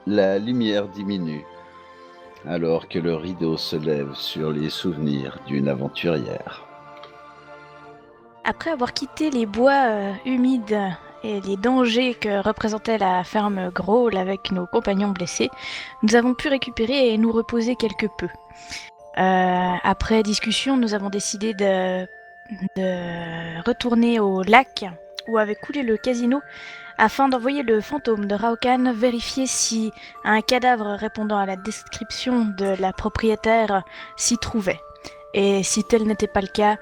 La lumière diminue, alors que le rideau se lève sur les souvenirs d'une aventurière. Après avoir quitté les bois humides et les dangers que représentait la ferme Grohl avec nos compagnons blessés, nous avons pu récupérer et nous reposer quelque peu. Après discussion, nous avons décidé de retourner au lac où avait coulé le casino afin d'envoyer le fantôme de Raukan vérifier si un cadavre répondant à la description de la propriétaire s'y trouvait. Et si tel n'était pas le cas,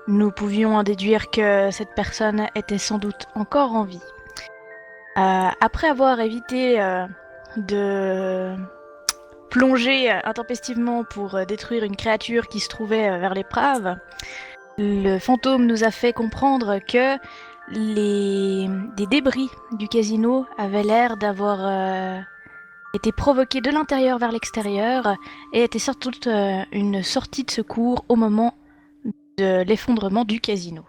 nous pouvions en déduire que cette personne était sans doute encore en vie. Après avoir évité de plonger intempestivement pour détruire une créature qui se trouvait vers l'éprave, le fantôme nous a fait comprendre que des débris du casino avaient l'air d'avoir été provoqués de l'intérieur vers l'extérieur et étaient sans doute une sortie de secours au moment de l'effondrement du casino.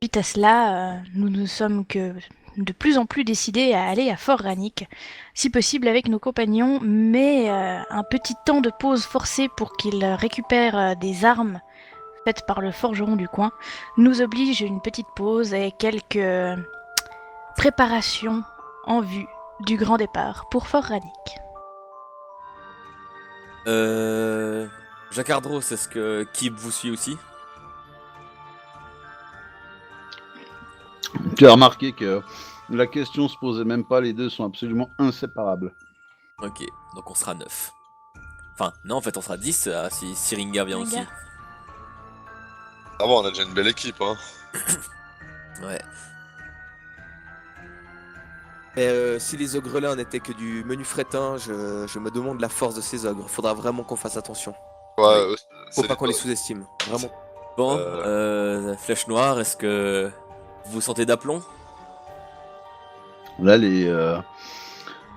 Suite à cela, nous ne sommes que de plus en plus décidés à aller à Fort Rannick, si possible avec nos compagnons, mais un petit temps de pause forcé pour qu'ils récupèrent des armes faites par le forgeron du coin nous oblige à une petite pause et quelques préparations en vue du grand départ pour Fort Rannick. Jacardros, est-ce que Kib vous suit aussi? Tu as remarqué que la question se posait même pas, les deux sont absolument inséparables. Ok, donc on sera 9. Enfin, non, en fait, on sera 10 si Syringa vient aussi. Ringa. Ah bon, on a déjà une belle équipe, hein. Ouais. Mais si les ogres-là n'étaient que du menu fretin, je me demande la force de ces ogres. Faudra vraiment qu'on fasse attention. Ouais, Oui. Faut c'est pas les- qu'on les sous-estime. Vraiment. Bon, Flèche Noire, est-ce que vous vous sentez d'aplomb? Là, il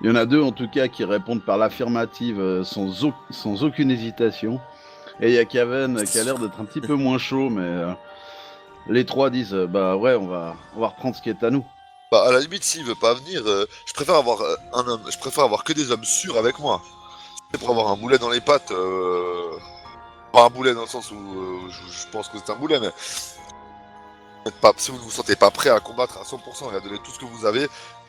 y en a deux en tout cas qui répondent par l'affirmative sans aucune hésitation. Et il y a Kaven qui a l'air d'être un petit peu moins chaud, mais les trois disent bah ouais, on va reprendre ce qui est à nous. Bah, à la limite, s'il veut pas venir, je préfère avoir un homme, je préfère avoir que des hommes sûrs avec moi. C'est pour avoir un boulet dans les pattes, pas un boulet dans le sens où je pense que c'est un boulet, mais si vous ne vous sentez pas prêt à combattre à 100% et à donner tout ce que vous avez,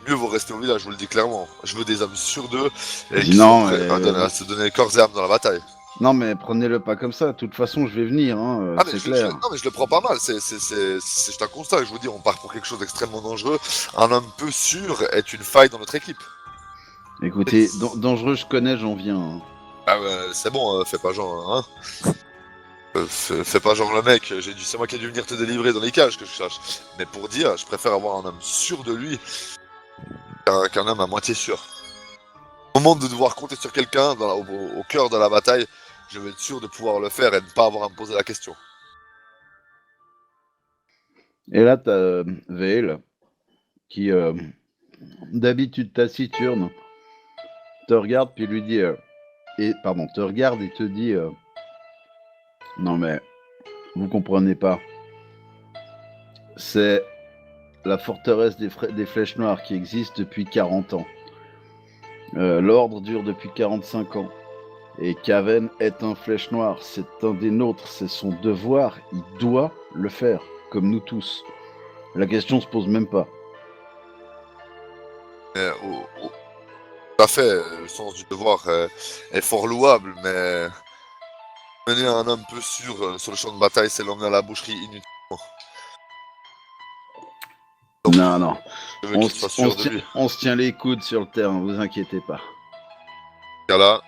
mieux vaut rester au village, je vous le dis clairement. Je veux des hommes sûrs d'eux et qui sont Non, prêts à se donner corps et âme dans la bataille. non, mais prenez-le pas comme ça. De toute façon, je vais venir, hein, Ah mais c'est je, clair. non mais je le prends pas mal, c'est juste un constat, je vous dis, on part pour quelque chose d'extrêmement dangereux. Un homme peu sûr est une faille dans notre équipe. Écoutez, dangereux, je connais, j'en viens. Hein. Ah ouais, c'est bon, fais pas genre, hein. Fais pas genre le mec, c'est moi qui ai dû venir te délivrer dans les cages que je cherche. Mais pour dire, je préfère avoir un homme sûr de lui qu'un homme à moitié sûr. Au moment de devoir compter sur quelqu'un au cœur de la bataille, je veux être sûr de pouvoir le faire et de ne pas avoir à me poser la question. Et là, t'as Vale qui, d'habitude taciturne, te regarde puis lui dit te regarde et te dit non mais vous comprenez pas. C'est la forteresse des Flèches Noires qui existe depuis 40 ans. L'ordre dure depuis 45 ans. Et Kaven est un Flèche Noire, c'est un des nôtres, c'est son devoir, il doit le faire, comme nous tous. La question se pose même pas. Mais, tout à fait, le sens du devoir est fort louable, mais mener un homme peu sûr sur le champ de bataille, c'est l'emmener à la boucherie inutilement. Donc, Non, non, je veux qu'il soit sûr de lui. on se tient les coudes sur le terrain, vous inquiétez pas. Là,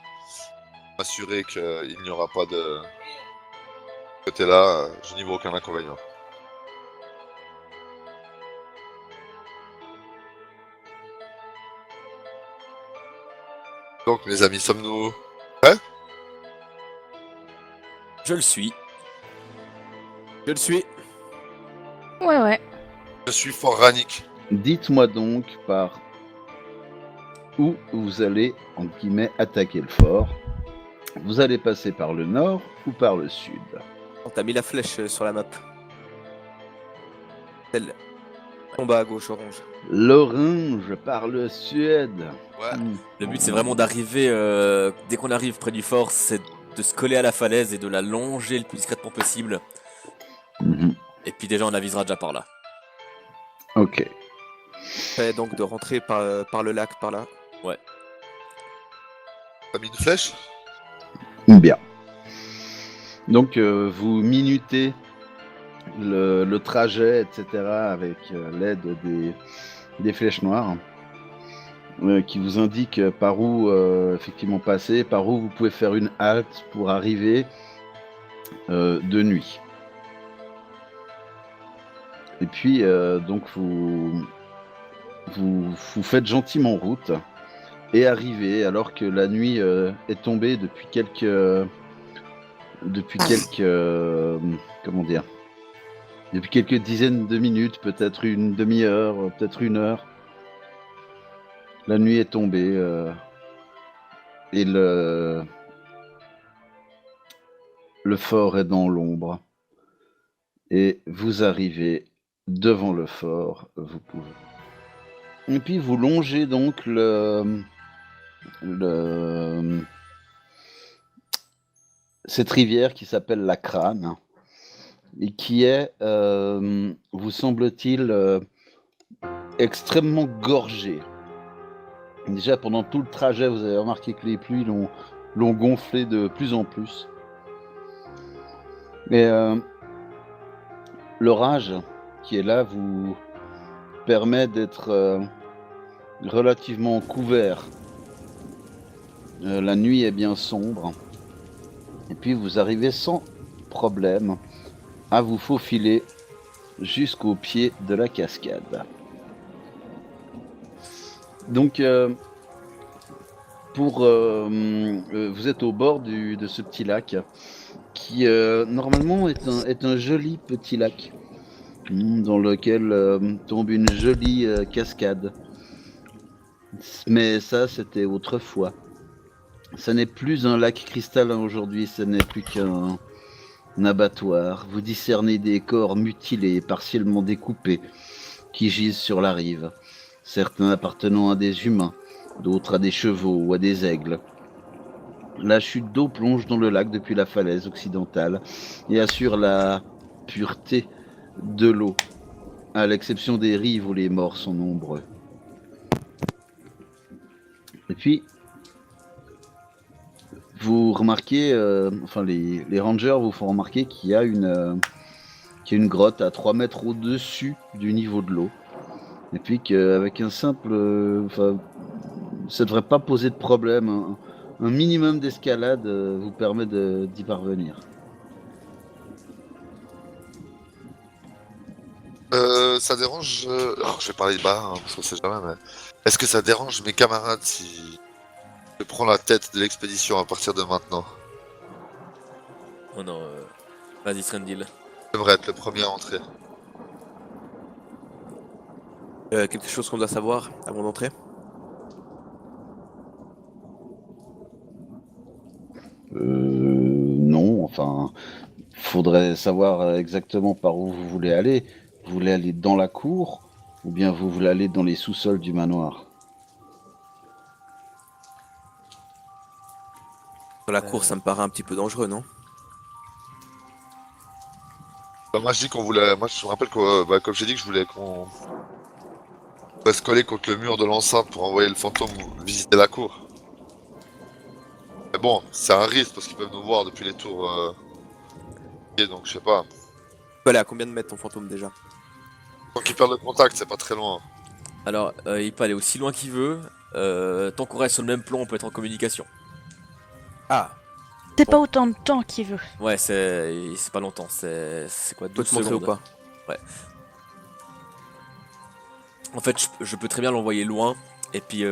m'assurer qu'il n'y aura pas de côté là, je n'y vois aucun inconvénient. Donc mes amis, sommes-nous prêts? Je le suis. Je le suis. Ouais. Je suis Fort Rannick. Dites-moi donc par où vous allez, entre guillemets, attaquer le fort. Vous allez passer par le nord ou par le sud? On t'a mis la flèche sur la map. Celle. En bas à gauche, orange. L'orange parle Suède. Ouais. Le but c'est vraiment d'arriver, dès qu'on arrive près du fort, c'est de se coller à la falaise et de la longer le plus discrètement possible. Mhm. Et puis déjà on avisera déjà par là. Ok. Fait donc de rentrer par le lac, par là. T'as mis une flèche? Bien. Donc vous minutez le trajet, etc. avec l'aide des flèches noires qui vous indiquent par où effectivement passer, par où vous pouvez faire une halte pour arriver de nuit. Et puis donc vous faites gentiment route et arrivez alors que la nuit est tombée comment dire, depuis quelques dizaines de minutes, peut-être une demi-heure, peut-être une heure. La nuit est tombée et le fort est dans l'ombre. Et vous arrivez devant le fort, vous pouvez. Et puis vous longez donc cette rivière qui s'appelle la Crâne et qui est, vous semble-t-il, extrêmement gorgée. Déjà pendant tout le trajet, vous avez remarqué que les pluies l'ont gonflé de plus en plus. Et l'orage qui est là vous permet d'être relativement couvert. La nuit est bien sombre. Et puis vous arrivez sans problème à vous faufiler jusqu'au pied de la cascade. Donc vous êtes au bord de ce petit lac qui normalement est un joli petit lac dans lequel tombe une jolie cascade. Mais ça, c'était autrefois. Ça n'est plus un lac cristallin aujourd'hui, ce n'est plus qu'un abattoir. Vous discernez des corps mutilés, partiellement découpés, qui gisent sur la rive. Certains appartenant à des humains, d'autres à des chevaux ou à des aigles. La chute d'eau plonge dans le lac depuis la falaise occidentale et assure la pureté de l'eau, à l'exception des rives où les morts sont nombreux. Et puis, vous remarquez, les rangers vous font remarquer qu'il y a une grotte à 3 mètres au-dessus du niveau de l'eau. Et puis qu'avec un simple... ça devrait pas poser de problème. Un minimum d'escalade vous permet d'y parvenir. Ça dérange. Alors, je vais parler bas, hein, parce qu'on sait jamais, mais. Est-ce que ça dérange mes camarades si je prends la tête de l'expédition à partir de maintenant? Oh non, vas-y Strandil. J'aimerais être le premier à entrer. Quelque chose qu'on doit savoir avant d'entrer? Non, enfin, faudrait savoir exactement par où vous voulez aller. Vous voulez aller dans la cour ou bien vous voulez aller dans les sous-sols du manoir? Dans la course, ça me paraît un petit peu dangereux, non? Bah, moi, je dis qu'on voulait. Moi, je me rappelle que, comme j'ai dit, que je voulais qu'on se coller contre le mur de l'enceinte pour envoyer le fantôme visiter la cour. Mais bon, c'est un risque parce qu'ils peuvent nous voir depuis les tours. Et donc, je sais pas. Tu peux aller à combien de mètres ton fantôme déjà? Tant qu'ils perdent le contact, c'est pas très loin. Alors, il peut aller aussi loin qu'il veut. Tant qu'on reste sur le même plan, on peut être en communication. Ah, C'est Bon. pas autant de temps qu'il veut. Ouais, c'est pas longtemps. C'est quoi, peut 12 te montrer ou secondes. pas? En fait, je peux très bien l'envoyer loin et puis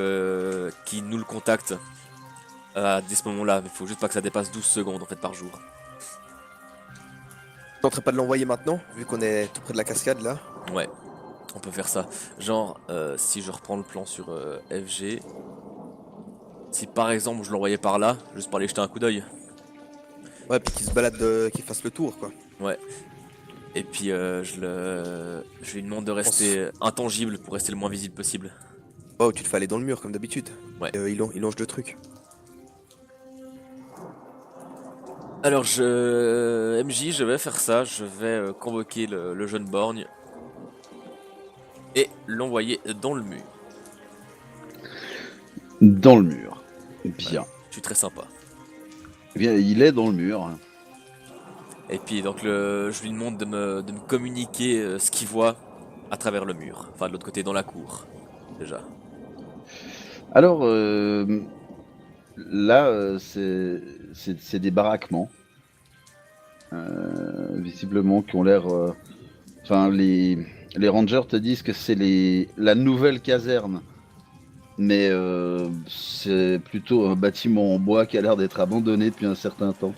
qu'il nous le contacte à ce moment-là. Il faut juste pas que ça dépasse 12 secondes en fait par jour. Tenterais pas de l'envoyer maintenant, vu qu'on est tout près de la cascade là? Ouais, on peut faire ça. Genre, si je reprends le plan sur FG, si par exemple je l'envoyais par là, juste pour aller jeter un coup d'œil. Ouais, puis qu'il se balade, qu'il fasse le tour quoi. Ouais. Et puis je lui demande de rester intangible pour rester le moins visible possible. Oh, tu te fais aller dans le mur comme d'habitude. Ouais. Il longe le truc. Alors MJ, je vais faire ça, je vais convoquer le jeune borgne et l'envoyer dans le mur. Dans le mur. Bien. Je suis très sympa. Eh bien, il est dans le mur. Et puis donc je lui demande de me communiquer ce qu'il voit à travers le mur. Enfin de l'autre côté dans la cour, déjà. Alors, là, c'est des baraquements. Visiblement, qui ont l'air... Enfin, les rangers te disent que c'est la nouvelle caserne. Mais c'est plutôt un bâtiment en bois qui a l'air d'être abandonné depuis un certain temps.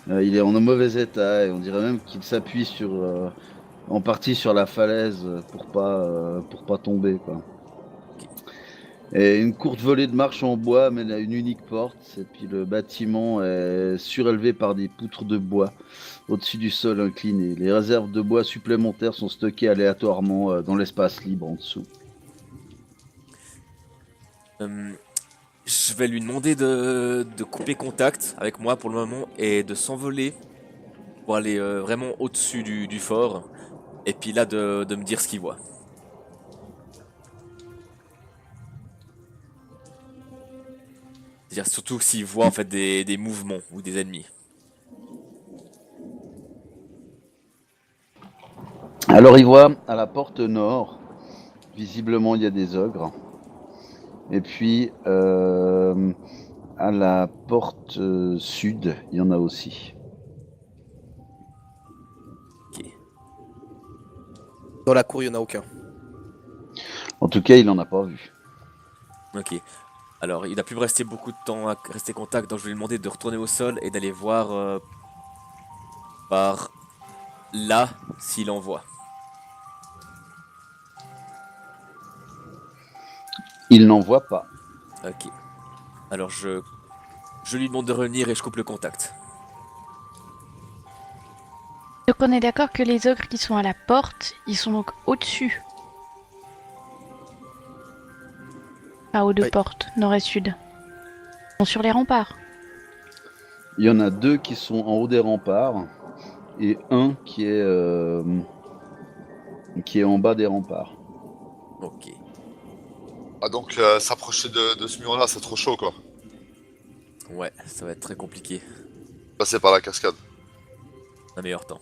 Il est en mauvais état et on dirait même qu'il s'appuie en partie sur la falaise pour pas tomber, quoi. Et une courte volée de marche en bois mène à une unique porte, et puis le bâtiment est surélevé par des poutres de bois au-dessus du sol incliné. Les réserves de bois supplémentaires sont stockées aléatoirement dans l'espace libre en dessous. Je vais lui demander de couper contact avec moi pour le moment et de s'envoler pour aller vraiment au-dessus du fort. Et puis là de me dire ce qu'il voit. C'est-à-dire surtout s'il voit en fait des mouvements ou des ennemis. Alors il voit à la porte nord, visiblement il y a des ogres. Et puis à la porte sud, il y en a aussi. Ok. Dans la cour, il y en a aucun. En tout cas, il en a pas vu. Ok. Alors il a pu me rester beaucoup de temps à rester contact, donc je vais lui demander de retourner au sol et d'aller voir par là s'il en voit. Il n'en voit pas. Ok. Alors je lui demande de revenir et je coupe le contact. Donc on est d'accord que les ogres qui sont à la porte, ils sont donc au-dessus. Pas aux deux Oui. portes, nord et sud. Ils sont sur les remparts. Il y en a deux qui sont en haut des remparts et un qui est en bas des remparts. Ok. Ah donc s'approcher de ce mur-là, c'est trop chaud quoi. Ouais, ça va être très compliqué. Passer par la cascade. Un meilleur temps.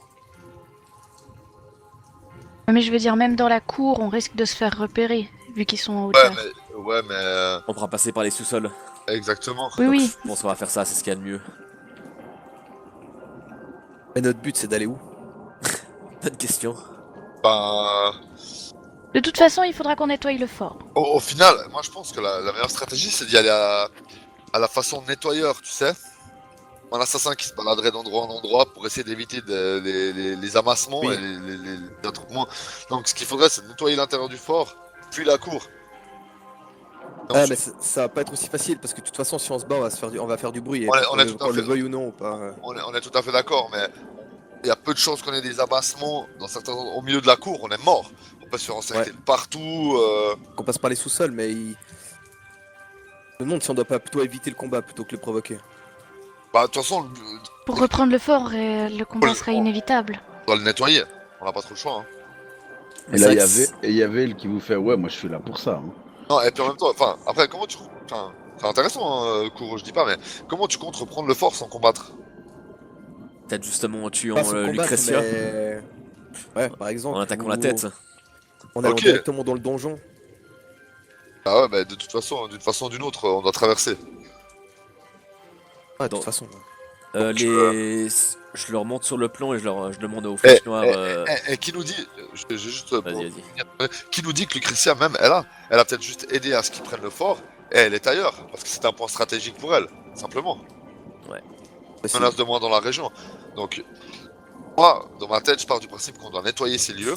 Mais je veux dire, même dans la cour, on risque de se faire repérer, vu qu'ils sont en Ouais hauteur. mais On pourra passer par les sous-sols. exactement. Oui, Donc, oui. je pense qu'on va faire ça, c'est ce qu'il y a de mieux. Mais notre but, c'est d'aller où? Bonne question. Ben, De toute façon, il faudra qu'on nettoie le fort. au final, moi je pense que la meilleure stratégie c'est d'y aller à la façon nettoyeur, tu sais. Un assassin qui se baladerait d'endroit en endroit pour essayer d'éviter les amassements Oui. et les attroupements. Donc ce qu'il faudrait c'est de nettoyer l'intérieur du fort, puis la cour. Et Ah, ensuite, mais ça va pas être aussi facile parce que de toute façon, si on se bat, on va faire du bruit. Et on est tout à qu'on le fait- veuille ou non, ou pas. on est tout à fait d'accord, mais il y a peu de chances qu'on ait des amassements dans certains endroits. Au milieu de la cour, on est mort. On peut se faire encercler de partout. Qu'on passe par les sous-sols, mais je me demande si on doit pas plutôt éviter le combat plutôt que le provoquer. Bah de toute façon, Pour reprendre le fort, le combat le- sera inévitable. on doit le nettoyer. On n'a pas trop le choix. Hein. Mais Et c'est là, vrai que il y avait elle qui vous fait ouais, moi je suis là pour ça. Hein. Non, et puis en même temps, enfin, après, comment tu. Enfin, c'est intéressant, hein, Kouro, je dis pas, mais comment tu comptes reprendre le fort sans combattre? peut-être justement en tuant Pas faut combattre, Lucretia, mais... Ouais, par exemple. en attaquant ou la tête. En allant Ok. directement dans le donjon. Ah ouais, bah de toute façon, d'une façon ou d'une autre, on doit traverser. Ah, de Donc, toute façon. Donc, je leur monte sur le plan et je demande aux flèches noires. Et qui nous dit. J'ai juste. Vas-y, vas-y. Qui nous dit que Lucretia, même, elle a peut-être juste aidé à ce qu'ils prennent le fort, et elle est ailleurs, parce que c'est un point stratégique pour elle, simplement. Possible. Menace de moins dans la région. Donc, moi, dans ma tête, je pars du principe qu'on doit nettoyer ces lieux.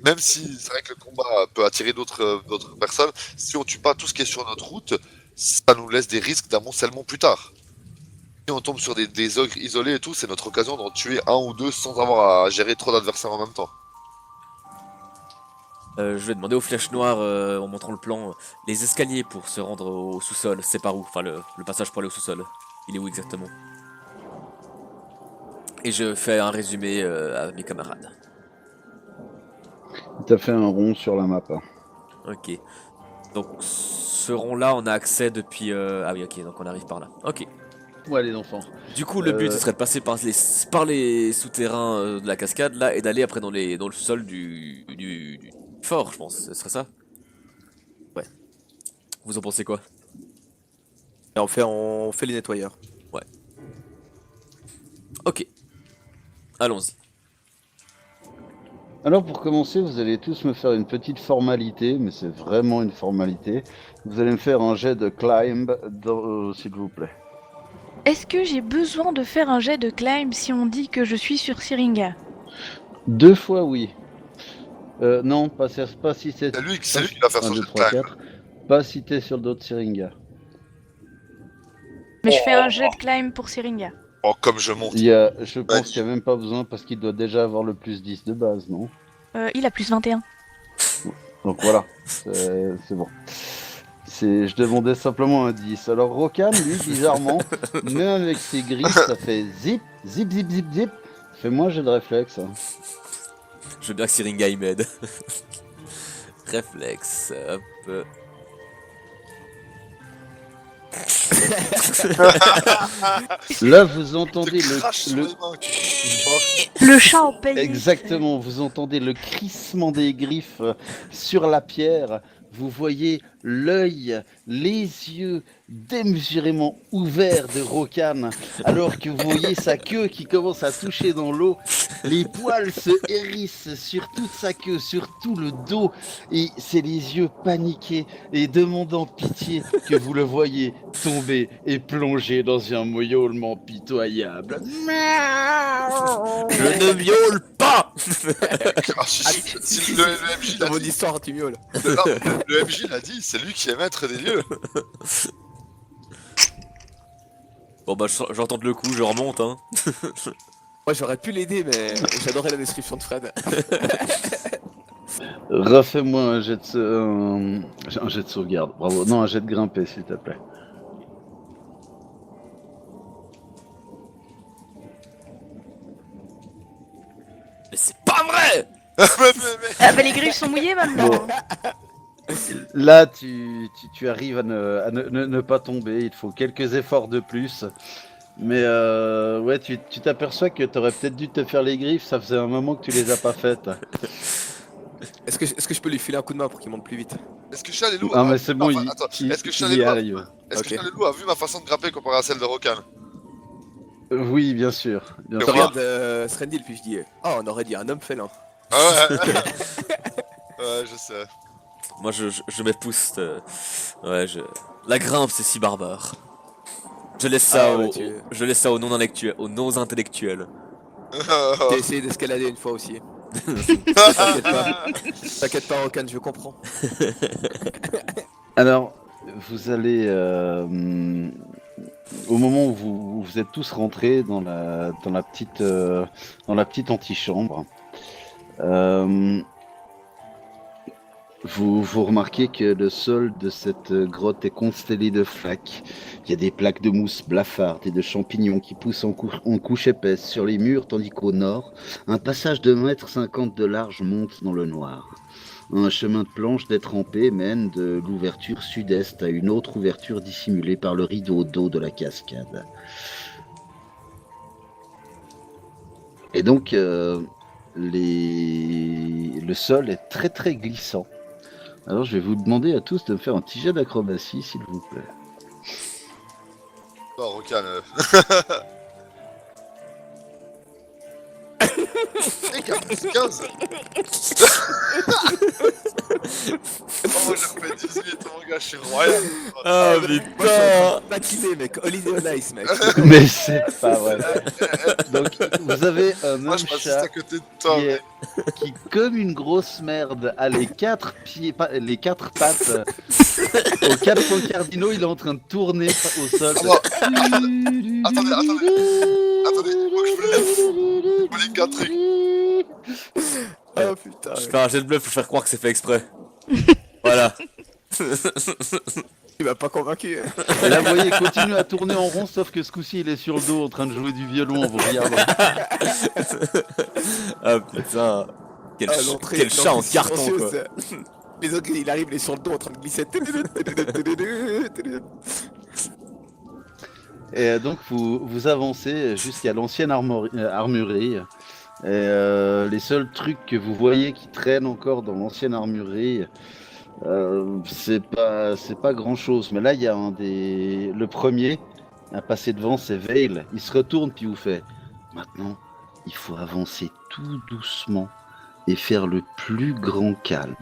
Même si c'est vrai que le combat peut attirer d'autres personnes, si on tue pas tout ce qui est sur notre route, ça nous laisse des risques d'amoncellement plus tard. Si on tombe sur des ogres isolés et tout, c'est notre occasion d'en tuer un ou deux sans avoir à gérer trop d'adversaires en même temps. Je vais demander aux flèches noires, en montrant le plan, les escaliers pour se rendre au sous-sol, c'est par où? Enfin, le passage pour aller au sous-sol. Il est où exactement? Et je fais un résumé à mes camarades. T'as fait un rond sur la map. Hein. Ok. Donc, ce rond-là, on a accès depuis... Ah oui, ok, donc on arrive par là. Ok. Ouais, les enfants. Du coup, le but, ce serait de passer par les souterrains de la cascade, là, et d'aller après dans le sol du fort, je pense. Ce serait ça? Ouais. Vous en pensez quoi? Et on fait les nettoyeurs. Ok. Allons-y. Alors pour commencer, vous allez tous me faire une petite formalité, mais c'est vraiment une formalité. Vous allez me faire un jet de climb, s'il vous plaît. Est-ce que j'ai besoin de faire un jet de climb si on dit que je suis sur Syringa? 2 fois oui. Non, pas si c'est... C'est lui qui va faire 1, son 2, jet de 3, climb. 4. Pas si t'es sur le dos de Syringa. Mais je fais un jet de climb pour Syringa. Oh, comme je monte. Je pense qu'il n'y a même pas besoin parce qu'il doit déjà avoir le plus 10 de base, non? Il a plus 21. Donc voilà, c'est bon. Je demandais simplement un 10. Alors Rokan, lui, bizarrement, même avec ses griffes, ça fait zip, zip, zip, zip, zip. Fais-moi j'ai de réflexe. Hein. Je veux bien que Syringa y m'aide. Réflexe, hop. Là, vous entendez Te crache sur le... les mains, tu- Le chat en paye. Exactement, vous entendez le crissement des griffes sur la pierre. Vous voyez l'œil, les yeux démesurément ouverts de Rokan, alors que vous voyez sa queue qui commence à toucher dans l'eau. Les poils se hérissent sur toute sa queue, sur tout le dos, et c'est les yeux paniqués et demandant pitié que vous le voyez tomber et plonger dans un miaulement pitoyable. Je ne miaule pas. Ah, si le MJ Dans l'a mon dit, histoire, tu miaules. le MJ l'a dit, c'est lui qui est maître des lieux. Bon bah, j'en tente le coup, je remonte, hein. Moi, j'aurais pu l'aider, mais j'adorais la description de Fred. Refais-moi un jet de sauvegarde, bravo. Non, un jet de grimper, s'il te plaît. Mais c'est pas vrai. Ah bah les griffes sont mouillées maintenant. Bon. Là, tu arrives à ne pas tomber. Il te faut quelques efforts de plus. Mais ouais, tu t'aperçois que t'aurais peut-être dû te faire les griffes. Ça faisait un moment que tu les as pas faites. Est-ce que je peux lui filer un coup de main pour qu'il monte plus vite? Est-ce que Chalelou Ah, mais c'est bon, attends, est-ce que il y Chalelou arrive. a vu ma façon de grimper comparée à celle de Rokan? Oui, bien sûr. Bien Je sûr. Je regarde Srendil, puis je dis on aurait dit un homme félin. Ah ouais. Ouais, je sais. Moi, je m'épouse. Ouais, la grimpe, c'est si barbare. Je laisse ça Ah ouais, je laisse ça aux non-intellectuels. J'ai essayé d'escalader une fois aussi. T'inquiète pas. T'inquiète pas, Rokan, je comprends. Alors, vous allez, au moment où vous êtes tous rentrés dans la petite antichambre, vous remarquez que le sol de cette grotte est constellé de flaques. Il y a des plaques de mousse blafarde et de champignons qui poussent en couches épaisses sur les murs, tandis qu'au nord, un passage de 1,50 m de large monte dans le noir. Un chemin de planche détrempé mène de l'ouverture sud-est à une autre ouverture dissimulée par le rideau d'eau de la cascade. Et donc, le sol est très très glissant. Alors je vais vous demander à tous de me faire un petit jet d'acrobatie, s'il vous plaît. Non, Rokan. Et 15. moi j'ai fait 18, mon gars, je suis royal. Ah Moi, je suis en putain. train de patiner, mec. Holiday on Ice, mec. Mais c'est pas vrai. Donc, vous avez un Moi homme je passe juste chat à côté de toi, qui, mec. qui, comme une grosse merde, a les quatre pieds, les quatre pattes aux quatre points cardinaux. Il est en train de tourner au sol. Ah bon. Attendez, faut que je me lève. Je me lève qu'un truc. Oh putain. Je fais un jet de bluff pour faire croire que c'est fait exprès. Voilà. Tu m'as pas convaincu. Et là, vous voyez, il continue à tourner en rond, sauf que ce coup-ci, il est sur le dos en train de jouer du violon en vous regardant. Ah putain. Quel, Ah, l'entrée quel chat en carton quoi. silencieuse. Les autres, il arrive, il est sur le dos en train de glisser. Et donc, vous avancez jusqu'à l'ancienne armurerie. Et les seuls trucs que vous voyez qui traînent encore dans l'ancienne armurerie, c'est pas grand chose. Mais là, il y a le premier à passer devant, c'est Veil. Il se retourne puis vous fait. Maintenant, il faut avancer tout doucement et faire le plus grand calme.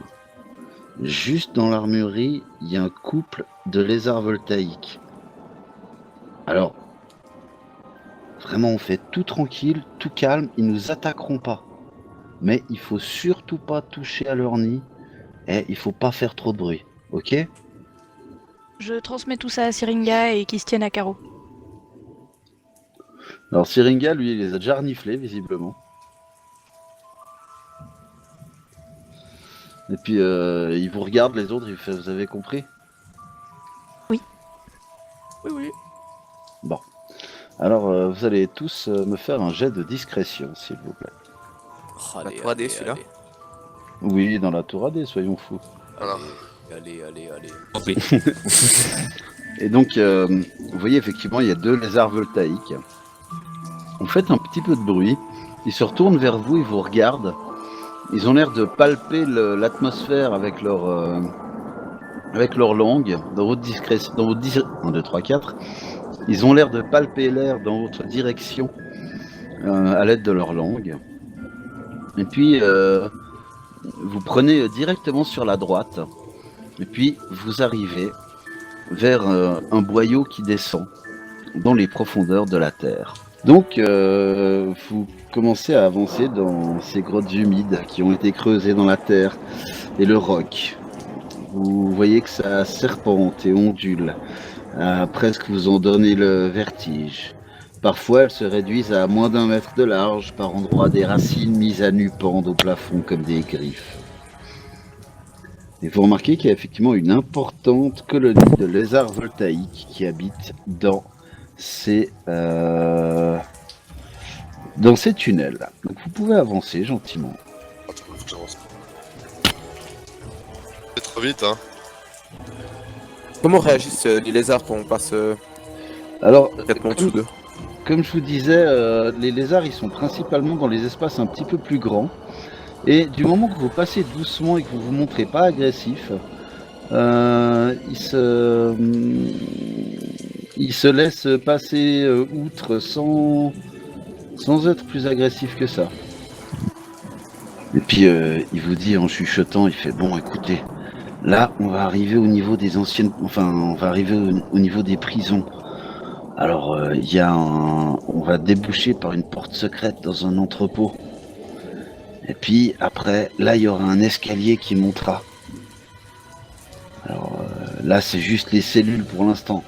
Juste dans l'armurerie, il y a un couple de lézards voltaïques. Alors, vraiment, on fait tout tranquille, tout calme, ils nous attaqueront pas. Mais il faut surtout pas toucher à leur nid et il faut pas faire trop de bruit, ok? Je transmets tout ça à Syringa et qui se tiennent à carreau. Alors Syringa, lui, il les a déjà reniflés, visiblement. Et puis, il vous regarde, les autres, il fait, vous avez compris? Oui, oui. Bon. Alors, vous allez tous me faire un jet de discrétion, s'il vous plaît. Oh, La 3D, celui-là. Oui, dans la tour AD, soyons fous. Alors, Allez. Et donc, vous voyez, effectivement, il y a deux lézards voltaïques. Vous faites un petit peu de bruit. Ils se retournent vers vous, ils vous regardent. Ils ont l'air de palper l'atmosphère avec leur langue, dans votre discrétion. 1, 2, 3, 4. Ils ont l'air de palper l'air dans votre direction à l'aide de leur langue. Et puis, vous prenez directement sur la droite. Et puis, vous arrivez vers un boyau qui descend dans les profondeurs de la terre. Donc, vous commencez à avancer dans ces grottes humides qui ont été creusées dans la terre et le roc. Vous voyez que ça serpente et ondule. Presque vous en donnez le vertige. Parfois, elles se réduisent à moins d'1 mètre de large. Par endroits, des racines mises à nu pendent au plafond comme des griffes. Et vous remarquez qu'il y a effectivement une importante colonie de lézards voltaïques qui habitent dans ces tunnels. Donc vous pouvez avancer gentiment. attends, faut que j'avance. C'est trop vite, hein. Comment réagissent les lézards quand on passe Alors, 4 monts dessous d'eux? comme je vous disais, les lézards ils sont principalement dans les espaces un petit peu plus grands. Et du moment que vous passez doucement et que vous vous montrez pas agressif, ils se laissent passer outre sans être plus agressif que ça. Et puis il vous dit en chuchotant, il fait bon écoutez, là on va arriver au niveau des anciennes, enfin on va arriver au niveau des prisons. Alors on va déboucher par une porte secrète dans un entrepôt. Et puis après, là il y aura un escalier qui montera. Alors là c'est juste les cellules pour l'instant.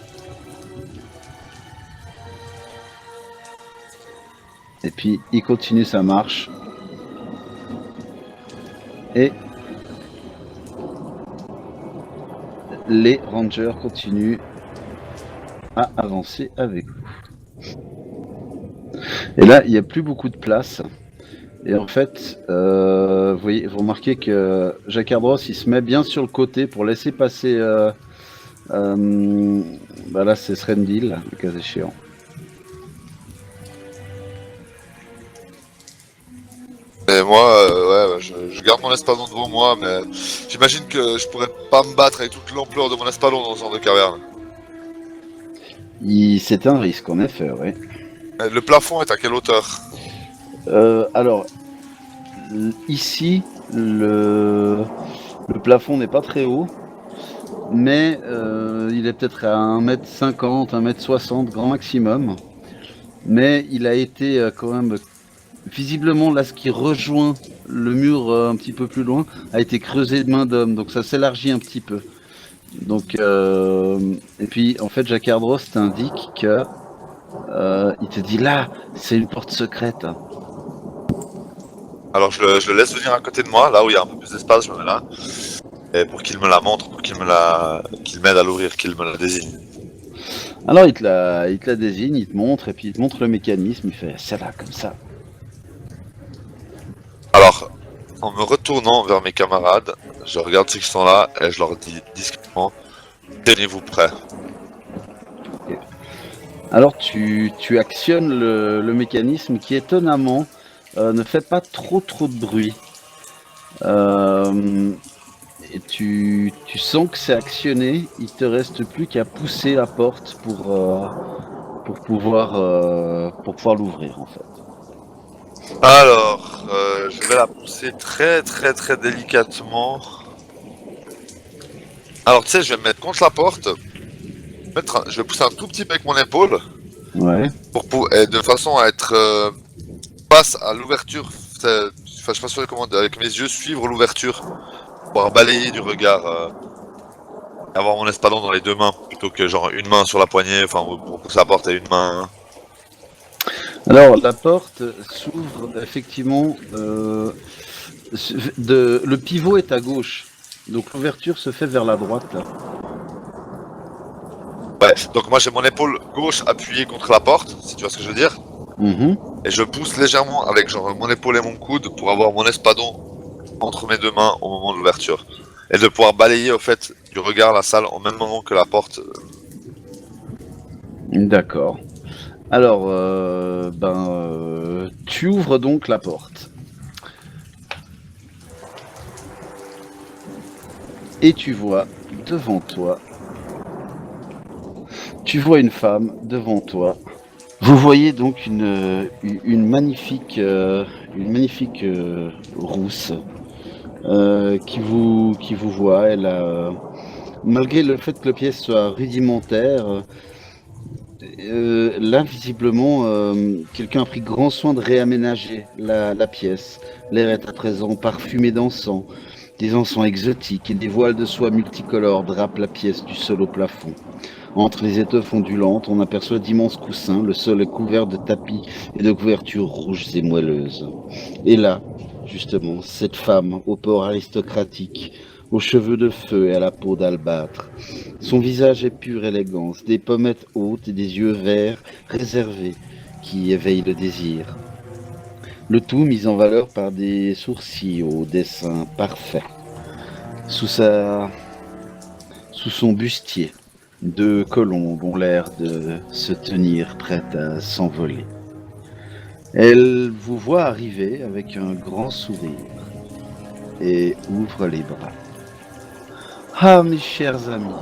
Et puis il continue sa marche. Et les rangers continuent à avancer avec vous. Et là il n'y a plus beaucoup de place. Et en fait, vous remarquez que Jacques Ardros il se met bien sur le côté pour laisser passer. Là, c'est Srendil, le cas échéant. Et moi, je garde mon espadon devant moi, mais j'imagine que je pourrais pas me battre avec toute l'ampleur de mon espadon dans ce genre de caverne. C'est un risque, en effet, oui. Le plafond est à quelle hauteur? Alors, ici, le Le plafond n'est pas très haut, mais il est peut-être à 1m50, 1m60 grand maximum. Mais il a été quand même, visiblement là ce qui rejoint le mur un petit peu plus loin a été creusé de main d'homme, donc ça s'élargit un petit peu. Donc, et puis en fait Jacques Ardros t'indique que il te dit là, c'est une porte secrète. Alors je le laisse venir à côté de moi, là où il y a un peu plus d'espace, je me mets là. Et pour qu'il me la montre, pour qu'il m'aide à l'ouvrir, qu'il me la désigne. Alors il te la désigne, il te montre, et puis il te montre le mécanisme, il fait c'est là comme ça. Alors, en me retournant vers mes camarades, je regarde ceux qui sont là et je leur dis discrètement, tenez-vous prêts. Alors tu actionnes le mécanisme qui étonnamment ne fait pas trop de bruit. Et tu sens que c'est actionné, il te reste plus qu'à pousser la porte pour pouvoir l'ouvrir en fait. Alors, je vais la pousser très délicatement. Alors tu sais, je vais me mettre contre la porte, je vais pousser un tout petit peu avec mon épaule, Ouais. et de façon à être face à l'ouverture, enfin je sais pas sûr comment, avec mes yeux suivre l'ouverture, pouvoir balayer du regard, avoir mon espadon dans les deux mains, plutôt que genre une main sur la poignée, enfin pour pousser la porte et une main. Alors la porte s'ouvre effectivement, le pivot est à gauche, donc l'ouverture se fait vers la droite là. Ouais, donc moi j'ai mon épaule gauche appuyée contre la porte, si tu vois ce que je veux dire. Mhm. Et je pousse légèrement avec genre mon épaule et mon coude pour avoir mon espadon entre mes deux mains au moment de l'ouverture. Et de pouvoir balayer au fait du regard la salle en même moment que la porte. D'accord. Alors, tu ouvres donc la porte. Et tu vois devant toi. Tu vois une femme devant toi. Vous voyez donc une magnifique rousse qui vous voit. Elle a, malgré le fait que la pièce soit rudimentaire, là visiblement quelqu'un a pris grand soin de réaménager la pièce. L'air est à présent parfumé d'encens. Des encens exotiques et des voiles de soie multicolores drapent la pièce du sol au plafond. Entre les étoffes ondulantes, on aperçoit d'immenses coussins, le sol est couvert de tapis et de couvertures rouges et moelleuses. Et là, justement, cette femme, au port aristocratique, aux cheveux de feu et à la peau d'albâtre. Son visage est pure élégance, des pommettes hautes et des yeux verts réservés qui éveillent le désir. Le tout mis en valeur par des sourcils au dessin parfait. Sous son bustier, deux colombes ont l'air de se tenir prêtes à s'envoler. Elle vous voit arriver avec un grand sourire et ouvre les bras. Ah, mes chers amis.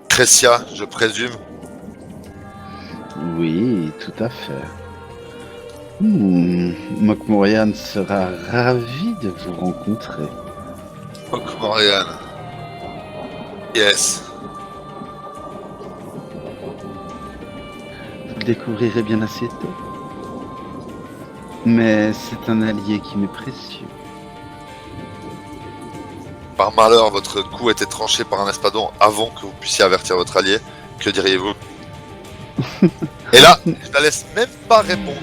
Crécia, je présume. Oui, tout à fait. Mokmorian sera ravi de vous rencontrer. Mokmorian. Yes. Vous le découvrirez bien assez tôt. Mais c'est un allié qui m'est précieux. Par malheur, votre cou était tranché par un espadon avant que vous puissiez avertir votre allié. Que diriez-vous? Et là, je la laisse même pas répondre.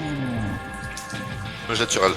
Me jette sur elle.